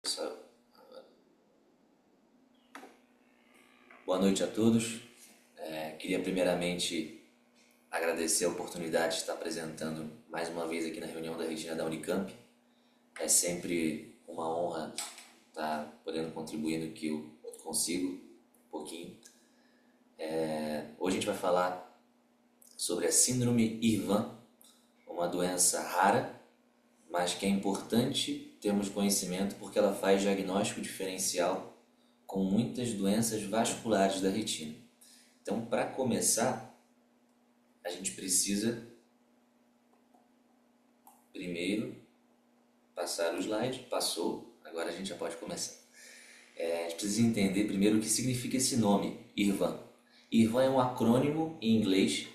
Só- Boa noite a todos. Queria primeiramente agradecer a oportunidade de estar apresentando mais uma vez aqui na reunião da retina da Unicamp. É sempre uma honra estar podendo contribuir no que eu consigo, um pouquinho. Hoje a gente vai falar sobre a síndrome IRVAN, uma doença rara, mas que é importante termos conhecimento porque ela faz diagnóstico diferencial com muitas doenças vasculares da retina. Então, para começar, a gente precisa primeiro passar o slide. Passou, agora a gente já pode começar. A gente precisa entender primeiro o que significa esse nome, IRVAN. IRVAN é um acrônimo em inglês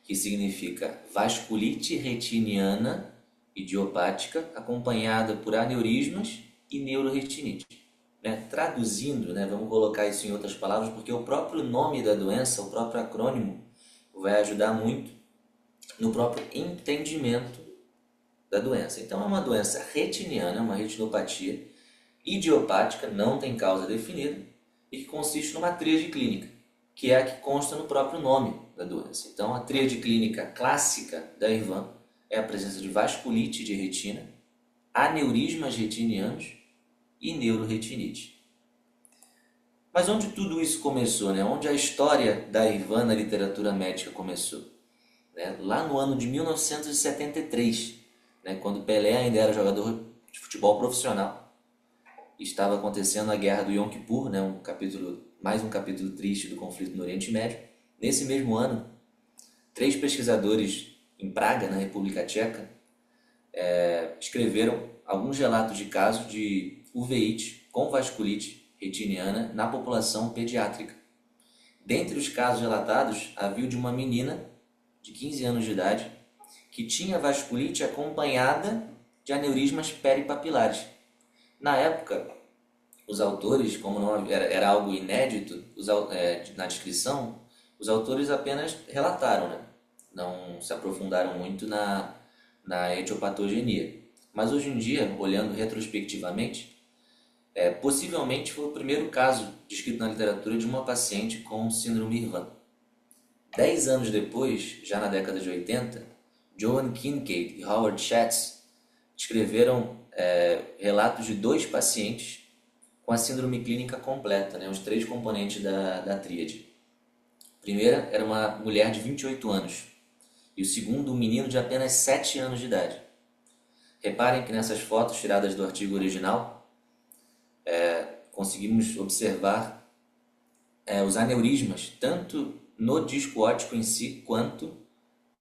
que significa vasculite retiniana idiopática acompanhada por aneurismas e neuroretinite. Traduzindo, vamos colocar isso em outras palavras, porque o próprio nome da doença, o próprio acrônimo, vai ajudar muito no próprio entendimento da doença. Então é uma doença retiniana, uma retinopatia idiopática, não tem causa definida, e que consiste numa tríade clínica, que é a que consta no próprio nome da doença. Então a tríade clínica clássica da IRVAN é a presença de vasculite de retina, aneurismas retinianos e neuroretinite. Mas onde tudo isso começou, onde a história da IRVAN na literatura médica começou? Lá no ano de 1973, quando Pelé ainda era jogador de futebol profissional, estava acontecendo a Guerra do Yom Kippur, mais um capítulo triste do conflito no Oriente Médio. Nesse mesmo ano, 3 pesquisadores em Praga, na República Tcheca, escreveram alguns relatos de casos de uveíte com vasculite retiniana na população pediátrica. Dentre os casos relatados, havia o de uma menina de 15 anos de idade que tinha vasculite acompanhada de aneurismas peripapilares. Na época, os autores, como não era algo inédito na descrição, os autores apenas relataram, não se aprofundaram muito na etiopatogenia. Mas hoje em dia, olhando retrospectivamente, possivelmente foi o primeiro caso descrito na literatura de uma paciente com síndrome IRVAN. 10 anos depois, já na década de 80, Joan Kincaid e Howard Schatz escreveram relatos de 2 pacientes com a síndrome clínica completa, os 3 componentes da tríade. A primeira era uma mulher de 28 anos e o segundo um menino de apenas 7 anos de idade. Reparem que nessas fotos tiradas do artigo original, conseguimos observar os aneurismas tanto no disco óptico em si quanto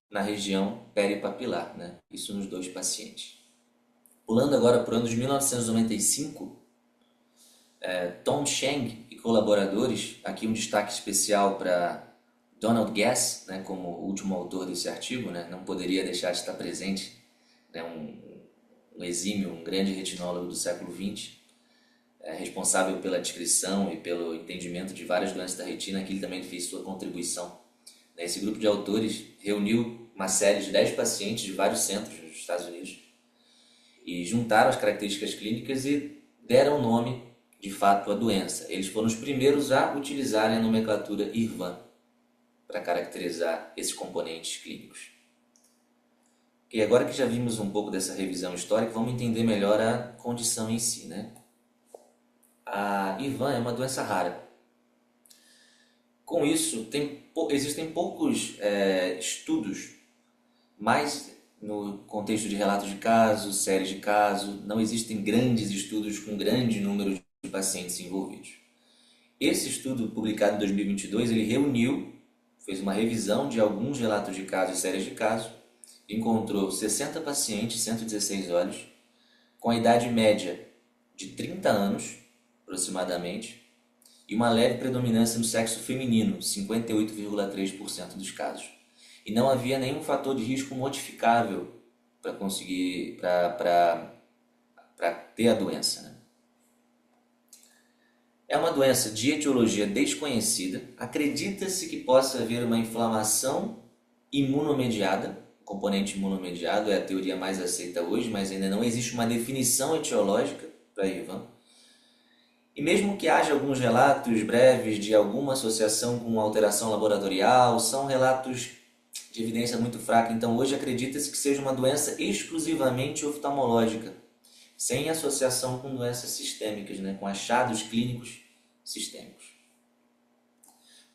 na região peripapilar, isso nos 2 pacientes. Pulando agora para o ano de 1995, Tom Cheng e colaboradores, aqui um destaque especial para Donald Guess, como último autor desse artigo, não poderia deixar de estar presente, um exímio, um grande retinólogo do século XX, responsável pela descrição e pelo entendimento de várias doenças da retina, que ele também fez sua contribuição. Esse grupo de autores reuniu uma série de 10 pacientes de vários centros nos Estados Unidos e juntaram as características clínicas e deram nome, de fato, à doença. Eles foram os primeiros a utilizarem a nomenclatura IRVAN para caracterizar esses componentes clínicos. E agora que já vimos um pouco dessa revisão histórica, vamos entender melhor a condição em si, A IRVAN é uma doença rara. Com isso, existem poucos estudos, mais no contexto de relatos de casos, séries de casos, não existem grandes estudos com grande número de pacientes envolvidos. Esse estudo, publicado em 2022, ele fez uma revisão de alguns relatos de casos e séries de casos, encontrou 60 pacientes, 116 olhos, com a idade média de 30 anos, aproximadamente, e uma leve predominância no sexo feminino, 58,3% dos casos. E não havia nenhum fator de risco modificável para ter a doença. É uma doença de etiologia desconhecida. Acredita-se que possa haver uma inflamação imunomediada. O componente imunomediado é a teoria mais aceita hoje, mas ainda não existe uma definição etiológica para a IRVAN. E mesmo que haja alguns relatos breves de alguma associação com alteração laboratorial, são relatos de evidência muito fraca. Então hoje acredita-se que seja uma doença exclusivamente oftalmológica, sem associação com doenças sistêmicas, né? Com achados clínicos sistêmicos.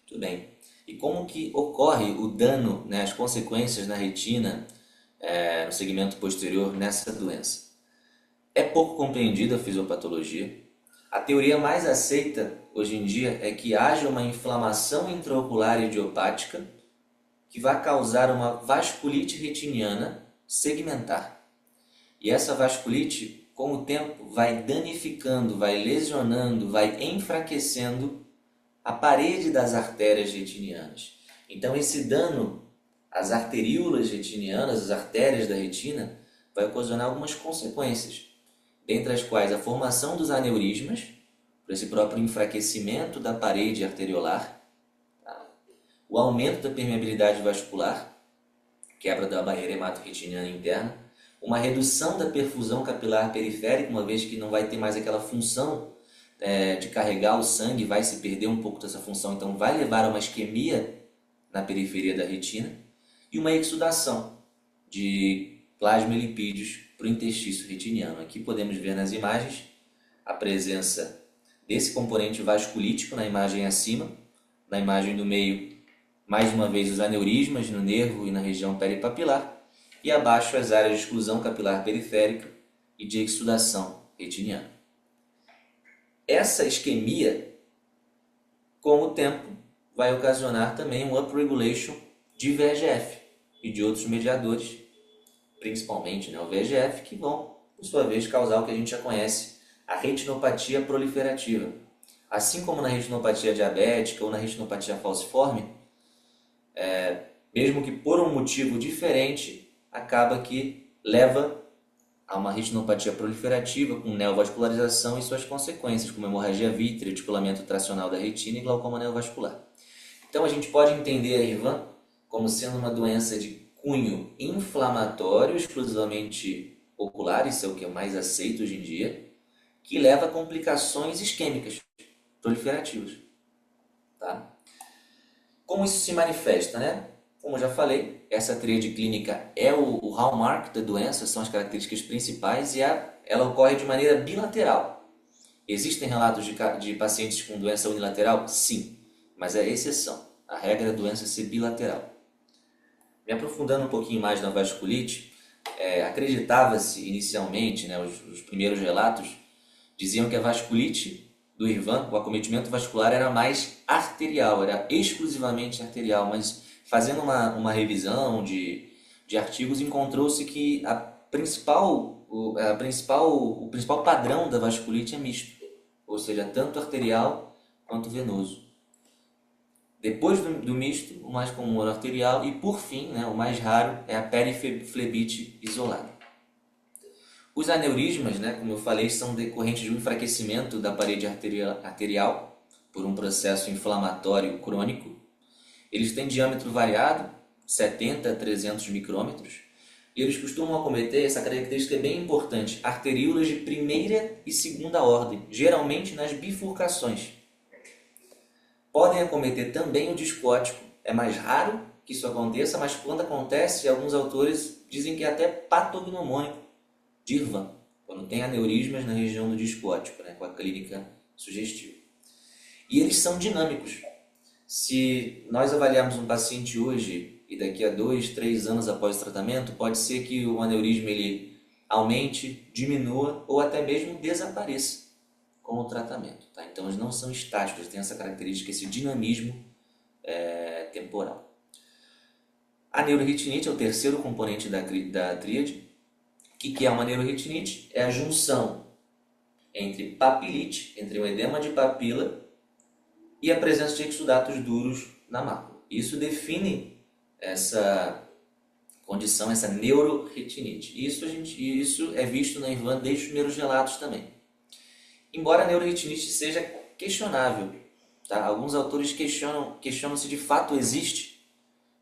Muito bem. E como que ocorre o dano, né, as consequências na retina, no segmento posterior nessa doença? É pouco compreendida a fisiopatologia. A teoria mais aceita hoje em dia é que haja uma inflamação intraocular idiopática que vai causar uma vasculite retiniana segmentar. E essa vasculite, com o tempo, vai danificando, vai lesionando, vai enfraquecendo a parede das artérias retinianas. Então esse dano às arteríolas retinianas, as artérias da retina, vai ocasionar algumas consequências, dentre as quais a formação dos aneurismas, por esse próprio enfraquecimento da parede arteriolar, tá? O aumento da permeabilidade vascular, quebra da barreira hemato-retiniana interna, uma redução da perfusão capilar periférica, uma vez que não vai ter mais aquela função de carregar o sangue, vai se perder um pouco dessa função, então vai levar a uma isquemia na periferia da retina, e uma exudação de plasma e lipídios para o interstício retiniano. Aqui podemos ver nas imagens a presença desse componente vasculítico na imagem acima, na imagem do meio, mais uma vez os aneurismas no nervo e na região peripapilar, e abaixo as áreas de exclusão capilar periférica e de exudação retiniana. Essa isquemia, com o tempo, vai ocasionar também um upregulation de VEGF e de outros mediadores, principalmente, né, o VEGF, que vão, por sua vez, causar o que a gente já conhece, a retinopatia proliferativa. Assim como na retinopatia diabética ou na retinopatia falciforme, mesmo que por um motivo diferente, acaba que leva a uma retinopatia proliferativa com neovascularização e suas consequências, como hemorragia vítrea, descolamento tracional da retina e glaucoma neovascular. Então a gente pode entender a IRVAN como sendo uma doença de cunho inflamatório, exclusivamente ocular, isso é o que é mais aceito hoje em dia, que leva a complicações isquêmicas proliferativas. Tá? Como isso se manifesta, né? Como eu já falei, essa tríade clínica é o hallmark da doença, são as características principais e ela ocorre de maneira bilateral. Existem relatos de pacientes com doença unilateral? Sim, mas é exceção. A regra é a doença ser bilateral. Me aprofundando um pouquinho mais na vasculite, acreditava-se inicialmente, né, os primeiros relatos diziam que a vasculite do IRVAN, o acometimento vascular, era mais arterial, era exclusivamente arterial, mas fazendo uma revisão de artigos, encontrou-se que o principal padrão da vasculite é misto, ou seja, tanto arterial quanto venoso. Depois do misto, o mais comum é o arterial e, por fim, né, o mais raro é a periflebite isolada. Os aneurismas, né, como eu falei, são decorrentes de um enfraquecimento da parede arterial por um processo inflamatório crônico. Eles têm diâmetro variado, 70 a 300 micrômetros, e eles costumam acometer, essa característica é bem importante, arteríolas de primeira e segunda ordem, geralmente nas bifurcações. Podem acometer também o disco óptico, é mais raro que isso aconteça, mas quando acontece, alguns autores dizem que é até patognomônico de IRVAN, quando tem aneurismas na região do disco óptico, né, com a clínica sugestiva. E eles são dinâmicos. Se nós avaliarmos um paciente hoje e daqui a 2, 3 anos após o tratamento, pode ser que o aneurisma ele aumente, diminua ou até mesmo desapareça com o tratamento. Tá? Então eles não são estáticos, têm essa característica, esse dinamismo temporal. A neuroretinite é o terceiro componente da tríade. O que é uma neuroretinite? É a junção entre papilite, entre o edema de papila e a presença de exudatos duros na mácula. Isso define essa condição, essa neuroretinite. Isso é visto na IRVAN desde os primeiros relatos também. Embora a neuroretinite seja questionável, tá? Alguns autores questionam se de fato existe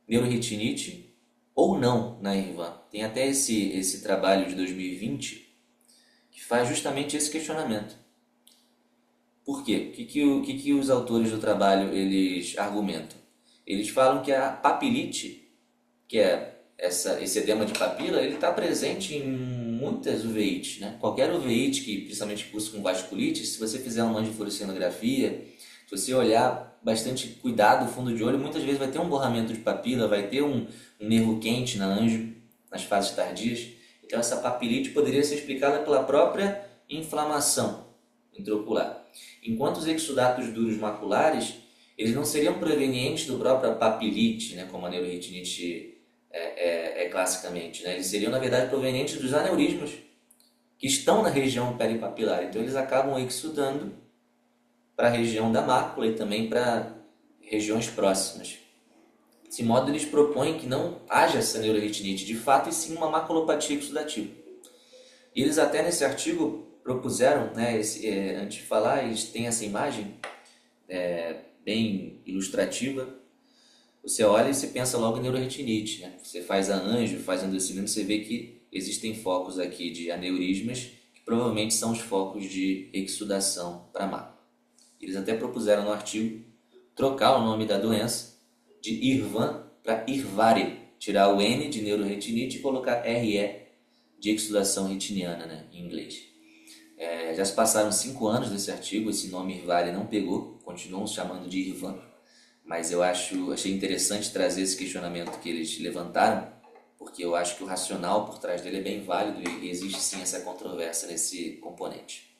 neuroretinite ou não na IRVAN. Tem até esse trabalho de 2020 que faz justamente esse questionamento. Por quê? O que os autores do trabalho eles argumentam? Eles falam que a papilite, que é esse edema de papila, ele está presente em muitas uveites, né? Qualquer uveíte que, principalmente cursa com vasculite, se você fizer uma angiofluorescenografia, se você olhar bastante cuidado o fundo de olho, muitas vezes vai ter um borramento de papila, vai ter um nervo quente na anjo, nas fases tardias. Então essa papilite poderia ser explicada pela própria inflamação intraocular. Enquanto os exudatos duros maculares, eles não seriam provenientes do próprio papilite, né, como a neuroretinite classicamente, né? Eles seriam, na verdade, provenientes dos aneurismas que estão na região peripapilar. Então, eles acabam exudando para a região da mácula e também para regiões próximas. Desse modo, eles propõem que não haja essa neuroretinite de fato, e sim uma maculopatia exudativa. E eles até nesse artigo propuseram, né, antes de falar, eles têm essa imagem bem ilustrativa. Você olha e você pensa logo em neuroretinite, né? Você faz a anjo, faz endoscilino, você vê que existem focos aqui de aneurismas, que provavelmente são os focos de exudação para mácula. Eles até propuseram no artigo trocar o nome da doença de IRVAN para IRVARE, tirar o N de neuroretinite e colocar RE de exudação retiniana, né, em inglês. Já se passaram 5 anos desse artigo, esse nome IRVARE não pegou, continuam chamando de IRVAN. Mas eu achei interessante trazer esse questionamento que eles levantaram, porque eu acho que o racional por trás dele é bem válido e existe sim essa controvérsia nesse componente.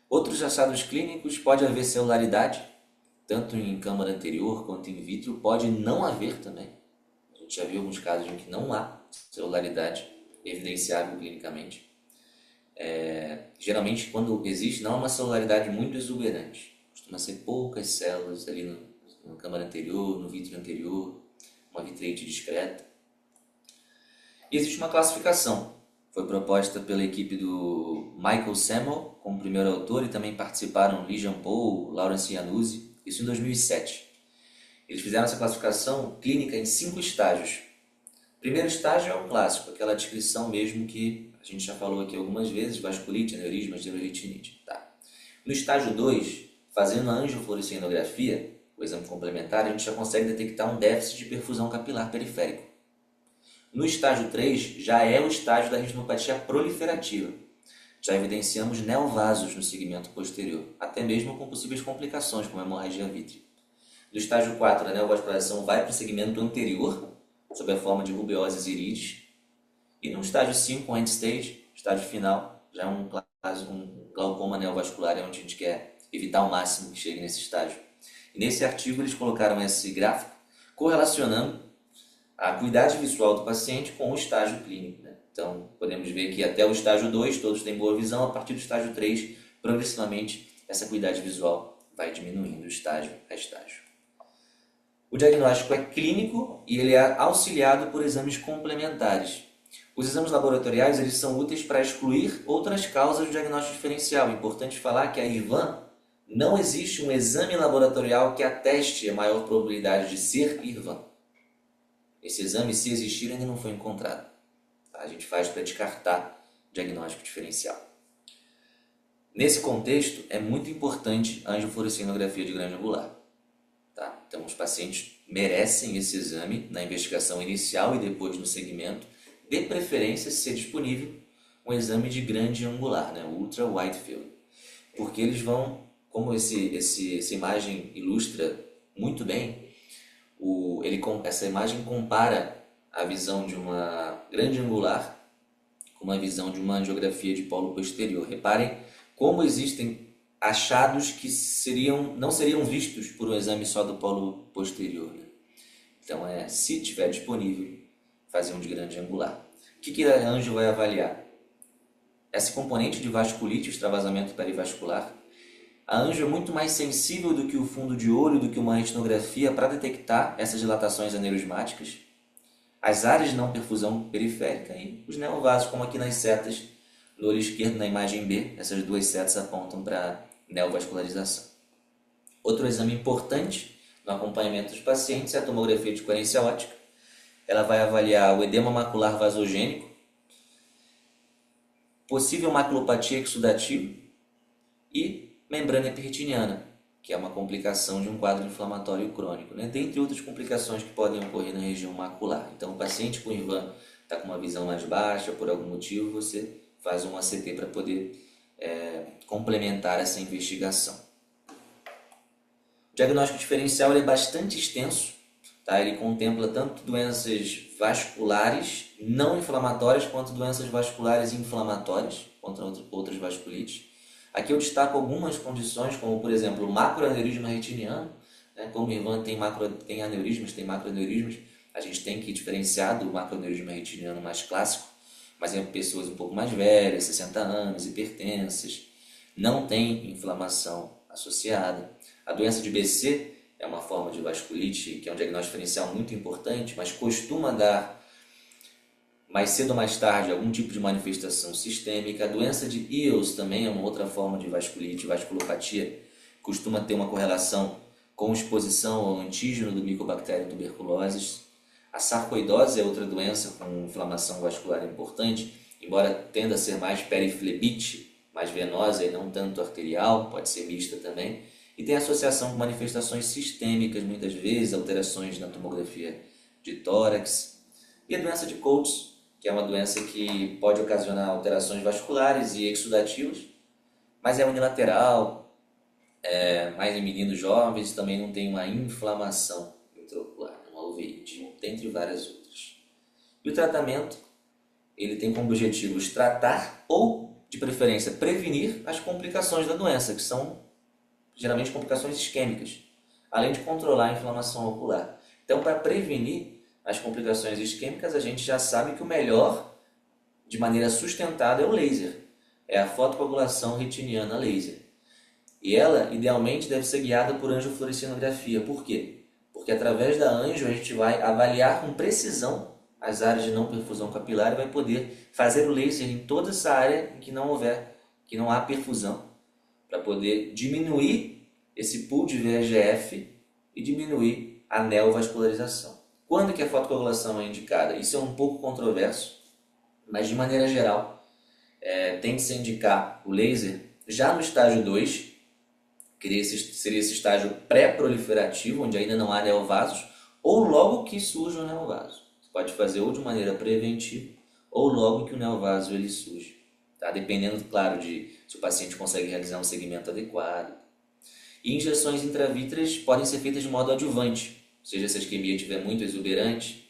Outros achados clínicos: pode haver celularidade, tanto em câmara anterior quanto in vitro, pode não haver também. A gente já viu alguns casos em que não há celularidade evidenciável clinicamente. Geralmente, quando existe, não é uma celularidade muito exuberante. Costuma ser poucas células ali no câmara anterior, no vítreo anterior, uma vitreite discreta. E existe uma classificação, foi proposta pela equipe do Michael Samuel como primeiro autor, e também participaram Li Jean-Paul, Lawrence Iannuzzi, isso em 2007. Eles fizeram essa classificação clínica em 5 estágios. O primeiro estágio é um clássico, aquela descrição mesmo que a gente já falou aqui algumas vezes: vasculite, aneurismas, neuroretinite. Tá. No estágio 2, fazendo a angiofluorescenografia, o exame complementar, a gente já consegue detectar um déficit de perfusão capilar periférico. No estágio 3, já é o estágio da retinopatia proliferativa. Já evidenciamos neovasos no segmento posterior, até mesmo com possíveis complicações, como a hemorragia vítrea. No estágio 4, a neovascularização vai para o segmento anterior, sob a forma de rubeoses irides. E no estágio 5, o end stage, estágio final, já é um glaucoma neovascular, onde a gente quer evitar ao máximo que chegue nesse estágio. E nesse artigo eles colocaram esse gráfico correlacionando a acuidade visual do paciente com o estágio clínico, né? Então, podemos ver que até o estágio 2 todos têm boa visão, a partir do estágio 3, progressivamente, essa acuidade visual vai diminuindo estágio a estágio. O diagnóstico é clínico e ele é auxiliado por exames complementares. Os exames laboratoriais eles são úteis para excluir outras causas do diagnóstico diferencial. É importante falar que a IRVAN, não existe um exame laboratorial que ateste a maior probabilidade de ser IRVAN. Esse exame, se existir, ainda não foi encontrado. A gente faz para descartar diagnóstico diferencial. Nesse contexto, é muito importante a angiofluorescenografia de grande angular. Tá? Então, os pacientes merecem esse exame na investigação inicial e depois no segmento, de preferência, se ser disponível, um exame de grande angular, né? Ultra Wide Field. Porque eles vão, como essa imagem ilustra muito bem, essa imagem compara a visão de uma grande angular com uma visão de uma angiografia de polo posterior. Reparem como existem achados que não seriam vistos por um exame só do polo posterior, né? Então, se tiver disponível, fazer um de grande angular. O que a anjo vai avaliar? Esse componente de vasculite, extravasamento perivascular. A anjo é muito mais sensível do que o fundo de olho, do que uma retinografia, para detectar essas dilatações aneurosmáticas, as áreas de não perfusão periférica e os neovasos, como aqui nas setas no olho esquerdo, na imagem B, essas duas setas apontam para neovascularização. Outro exame importante no acompanhamento dos pacientes é a tomografia de coerência óptica. Ela vai avaliar o edema macular vasogênico, possível maculopatia exudativa e membrana epirretiniana, que é uma complicação de um quadro inflamatório crônico, né? Dentre outras complicações que podem ocorrer na região macular. Então, o paciente com IRVAN está com uma visão mais baixa, por algum motivo, você faz um ACT para poder complementar essa investigação. O diagnóstico diferencial ele é bastante extenso, tá? Ele contempla tanto doenças vasculares não inflamatórias quanto doenças vasculares inflamatórias, contra outras vasculites. Aqui eu destaco algumas condições, como por exemplo o macroaneurisma retiniano, né? Como o IRVAN tem aneurismas, tem macroaneurismas, a gente tem que diferenciar do macroaneurisma retiniano mais clássico, mas em pessoas um pouco mais velhas, 60 anos, hipertensas, não tem inflamação associada. A doença de BC é uma forma de vasculite que é um diagnóstico diferencial muito importante, mas costuma dar mais cedo ou mais tarde algum tipo de manifestação sistêmica. A doença de EOS também é uma outra forma de vasculite, vasculopatia, costuma ter uma correlação com exposição ao antígeno do Mycobacterium tuberculosis. A sarcoidose é outra doença com inflamação vascular importante, embora tenda a ser mais periflebite, mais venosa e não tanto arterial, pode ser mista também. E tem associação com manifestações sistêmicas, muitas vezes, alterações na tomografia de tórax. E a doença de Coates, que é uma doença que pode ocasionar alterações vasculares e exudativas, mas é unilateral, mais em meninos jovens, também não tem uma inflamação intraocular, uma uveíte, dentre várias outras. E o tratamento, ele tem como objetivos tratar ou, de preferência, prevenir as complicações da doença, que são geralmente complicações isquêmicas, além de controlar a inflamação ocular. Então, para prevenir as complicações isquêmicas, a gente já sabe que o melhor, de maneira sustentada, é o laser. É a fotocoagulação retiniana laser. E ela, idealmente, deve ser guiada por angiofluorescinografia. Por quê? Porque através da anjo a gente vai avaliar com precisão as áreas de não perfusão capilar e vai poder fazer o laser em toda essa área em que não há perfusão, para poder diminuir esse pool de VEGF e diminuir a neovascularização. Quando que a fotocoagulação é indicada? Isso é um pouco controverso, mas de maneira geral tem que se indicar o laser já no estágio 2, que seria esse estágio pré-proliferativo, onde ainda não há neovasos, ou logo que surge o neovaso. Você pode fazer ou de maneira preventiva, ou logo que o neovaso ele surge. Tá? Dependendo, claro, de se o paciente consegue realizar um segmento adequado. E injeções intravítreas podem ser feitas de modo adjuvante, ou seja, se a isquemia estiver muito exuberante,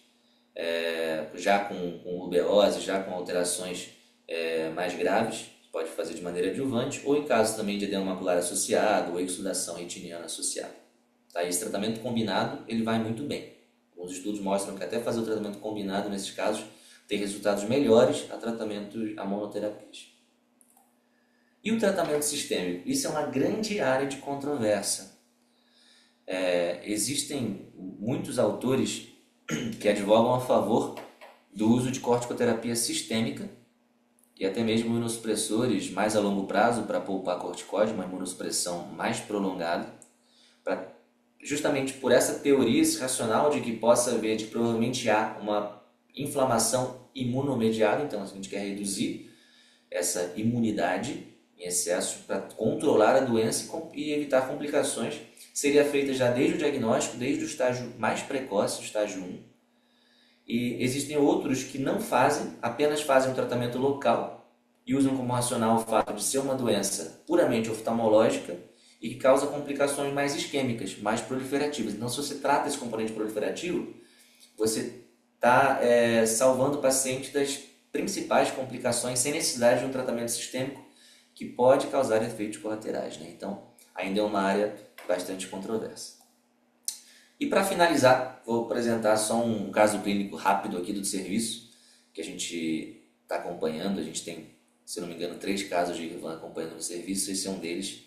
já com rubeose, já com alterações mais graves, pode fazer de maneira adjuvante, ou em caso também de edema macular associado ou exudação retiniana associada. Tá? Esse tratamento combinado ele vai muito bem. Alguns estudos mostram que até fazer o tratamento combinado nesses casos tem resultados melhores a monoterapias. E o tratamento sistêmico? Isso é uma grande área de controvérsia. Existem muitos autores que advogam a favor do uso de corticoterapia sistêmica e até mesmo imunossupressores mais a longo prazo para poupar corticóide, uma imunossupressão mais prolongada, justamente por essa teoria, esse racional de que possa haver, de que provavelmente há uma inflamação imunomediada, então a gente quer reduzir essa imunidade em excesso para controlar a doença e evitar complicações. Seria feita já desde o diagnóstico, desde o estágio mais precoce, o estágio 1. E existem outros que não fazem, apenas fazem um tratamento local e usam como racional o fato de ser uma doença puramente oftalmológica e que causa complicações mais isquêmicas, mais proliferativas. Então, se você trata esse componente proliferativo, você está salvando o paciente das principais complicações sem necessidade de um tratamento sistêmico que pode causar efeitos colaterais, né? Então, ainda é uma área bastante controversa. E para finalizar, vou apresentar só um caso clínico rápido aqui do serviço, que a gente está acompanhando. A gente tem, se não me engano, 3 casos de IRVAN acompanhando no serviço. Esse é um deles.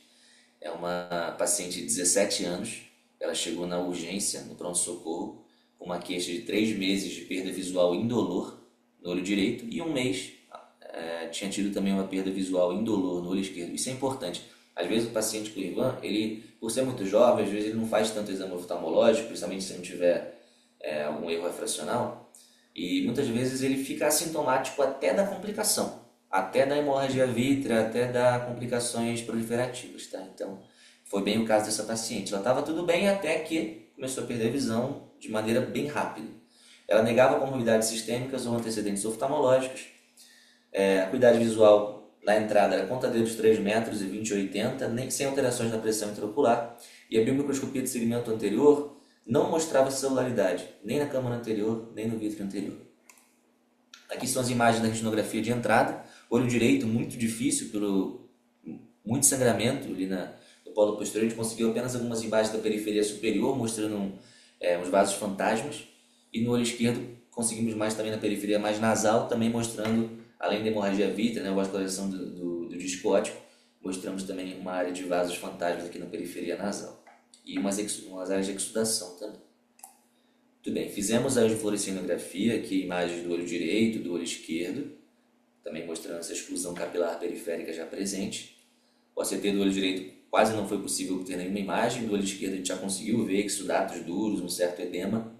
É uma paciente de 17 anos. Ela chegou na urgência, no pronto-socorro, com uma queixa de 3 meses de perda visual indolor no olho direito e 1 mês tinha tido também uma perda visual indolor no olho esquerdo. Isso é importante. Às vezes o paciente com IRVAN, ele, por ser muito jovem, às vezes ele não faz tanto exame oftalmológico, principalmente se não tiver algum erro refracional, e muitas vezes ele fica assintomático até da complicação. até da hemorragia vítrea, até da complicações proliferativas, tá? Então, foi bem o caso dessa paciente. Ela estava tudo bem até que começou a perder a visão de maneira bem rápida. Ela negava comorbidades sistêmicas ou antecedentes oftalmológicos. A acuidade visual na entrada era contadeira dos 3 metros e 20/80, nem, sem alterações na pressão intraocular. E a biomicroscopia de segmento anterior não mostrava celularidade, nem na câmara anterior, nem no vítreo anterior. Aqui são as imagens da retinografia de entrada. Olho direito muito difícil, pelo muito sangramento ali no polo posterior. A gente conseguiu apenas algumas imagens da periferia superior, mostrando uns vasos fantasmas. E no olho esquerdo conseguimos mais também na periferia mais nasal, também mostrando, além da hemorragia vítrea, né, a vascularização do disco óptico, mostramos também uma área de vasos fantasmas aqui na periferia nasal. E umas áreas de exudação também. Muito bem, fizemos a angiofluorescinografia, aqui imagens do olho direito, do olho esquerdo, também mostrando essa exclusão capilar periférica já presente. O ACT do olho direito quase não foi possível obter nenhuma imagem, do olho esquerdo a gente já conseguiu ver exudatos duros, um certo edema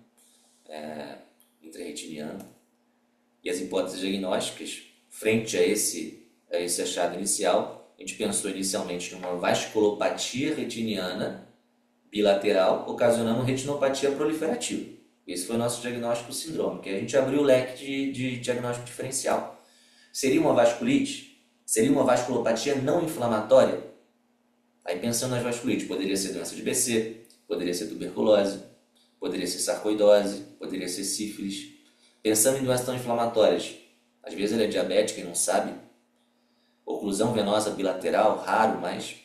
intrarretiniano. E as hipóteses diagnósticas, frente a esse achado inicial, a gente pensou inicialmente numa vasculopatia retiniana bilateral, ocasionando retinopatia proliferativa. Esse foi o nosso diagnóstico sindrômico. A gente abriu o leque de diagnóstico diferencial. Seria uma vasculite? Seria uma vasculopatia não inflamatória? Aí pensando nas vasculites, poderia ser doença de BC, poderia ser tuberculose, poderia ser sarcoidose, poderia ser sífilis. Pensando em doenças não inflamatórias, às vezes ela é diabética e não sabe. Oclusão venosa bilateral, raro, mas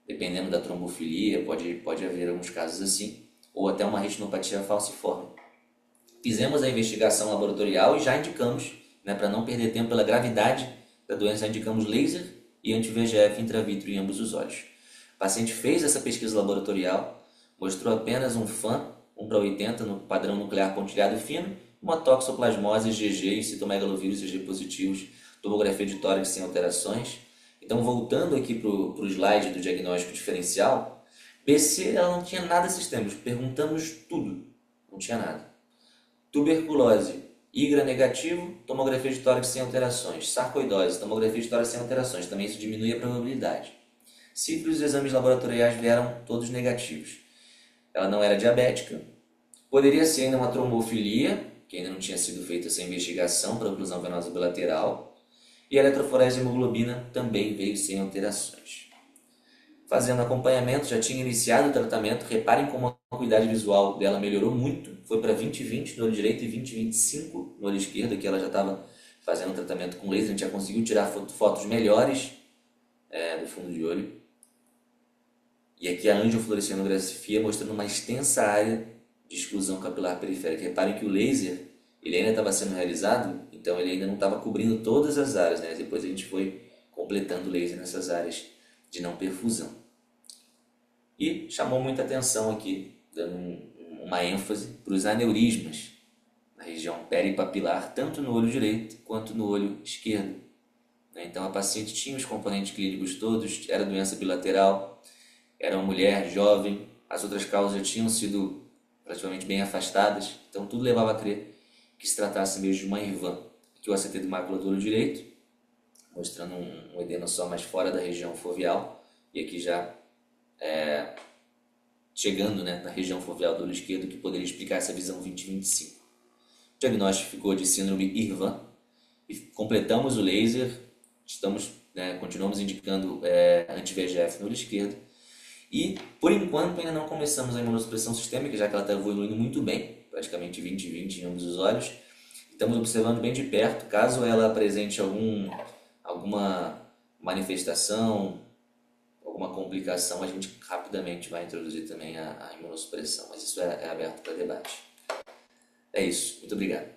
dependendo da trombofilia, pode haver alguns casos assim. Ou até uma retinopatia falciforme. Fizemos a investigação laboratorial e já indicamos, né, para não perder tempo pela gravidade da doença, indicamos laser e anti-VEGF intravítreo em ambos os olhos. O paciente fez essa pesquisa laboratorial, mostrou apenas um FAN 1/80 no padrão nuclear pontilhado fino, uma toxoplasmose GG e citomegalovírus CG positivos, tomografia de tórax sem alterações. Então, voltando aqui para o slide do diagnóstico diferencial, BC ela não tinha nada sistêmico, perguntamos tudo, não tinha nada. Tuberculose, IGRA negativo, tomografia de tórax sem alterações. Sarcoidose, tomografia de tórax sem alterações, também isso diminui a probabilidade. Sífilis, os exames laboratoriais vieram todos negativos. Ela não era diabética, poderia ser ainda uma trombofilia, que ainda não tinha sido feita essa investigação para oclusão venosa bilateral, e a eletroforese de hemoglobina também veio sem alterações. Fazendo acompanhamento, já tinha iniciado o tratamento. Reparem como a acuidade visual dela melhorou muito. Foi para 20/20 no olho direito e 20/25 no olho esquerdo, que ela já estava fazendo tratamento com laser. A gente já conseguiu tirar fotos melhores do fundo de olho. E aqui a angiofluorescinografia mostrando uma extensa área de exclusão capilar periférica. Reparem que o laser ele ainda estava sendo realizado, então ele ainda não estava cobrindo todas as áreas, né? Depois a gente foi completando o laser nessas áreas de não perfusão. E chamou muita atenção aqui, dando uma ênfase para os aneurismas na região peripapilar, tanto no olho direito quanto no olho esquerdo. Então a paciente tinha os componentes clínicos todos, era doença bilateral, era uma mulher jovem, as outras causas já tinham sido praticamente bem afastadas, então tudo levava a crer que se tratasse mesmo de uma IRVAN. Aqui o ACT de mácula do olho direito, mostrando um edema só mais fora da região foveal, e aqui já chegando, né, na região foveal do olho esquerdo, que poderia explicar essa visão 20/25. O diagnóstico ficou de síndrome IRVAN, e completamos o laser, continuamos indicando anti-VEGF no olho esquerdo, e por enquanto ainda não começamos a imunossupressão sistêmica, já que ela está evoluindo muito bem, praticamente 20/20 em ambos os olhos. Estamos observando bem de perto, caso ela apresente alguma manifestação, alguma complicação, a gente rapidamente vai introduzir também a imunossupressão, mas isso é aberto para debate. É isso, muito obrigado.